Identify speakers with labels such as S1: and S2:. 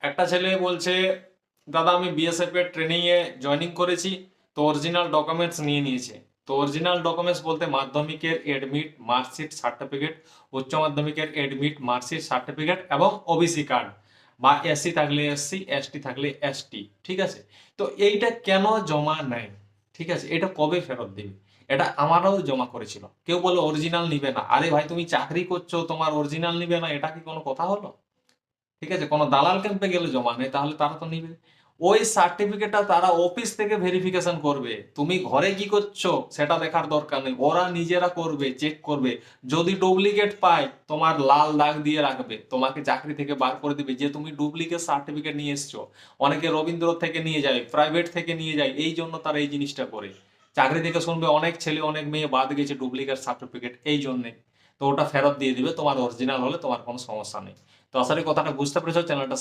S1: একটা ছেলে বলছে, দাদা আমি বিএসএফ এর ট্রেনিং এ জয়েনিং করেছি, তো অরিজিনাল ডকুমেন্টস নিয়ে নিয়েছে। তো অরিজিনাল ডকুমেন্টস বলতে মাধ্যমিকের এডমিট মার্কশিট সার্টিফিকেট, উচ্চ মাধ্যমিকের এডমিট মার্কশিট সার্টিফিকেট এবং ওবিসি কার্ড, বা এসসি থাকলে এসসি, এসটি থাকলে এসটি, ঠিক আছে। তো এইটা কেন জমা নেয়, ঠিক আছে, এটা কবে ফেরত দিবে? এটা আমারও জমা করেছিল। কেউ বলে অরিজিনাল নিবে না। আরে ভাই, তুমি চাকরি করছো, তোমার অরিজিনাল নিবে না, এটা কি কোনো কথা হলো? ঠিক আছে, কোনো দালাল ক্যাম্পে গেলে জমা নেই, তাহলে তারা তো নিবে। ওই সার্টিফিকেটটা তারা অফিস থেকে ভেরিফিকেশন করবে, তুমি ঘরে কি করছো সেটা দেখার দরকার নেই, ওরা নিজেরা করবে, চেক করবে। যদি ডুপ্লিকেট পায়, তোমার লাল দাগ দিয়ে রাখবে, তোমাকে চাকরি থেকে বার করে দিবে যে তুমি ডুপ্লিকেট সার্টিফিকেট নিয়ে এসছো। অনেকে রবীন্দ্র থেকে নিয়ে যায়, প্রাইভেট থেকে নিয়ে যায়, এই জন্য তারা এই জিনিসটা করে। চাকরি থেকে শুনবে অনেক ছেলে অনেক মেয়ে বাদ গেছে ডুপ্লিকেট সার্টিফিকেট, এই জন্যে। তো ওটা ফেরত দিয়ে দিবে, তোমার অরিজিনাল হলে তোমার কোনো সমস্যা নেই। তো আশা করি কথাটা বুঝতে পেরেছো। চ্যানেলটা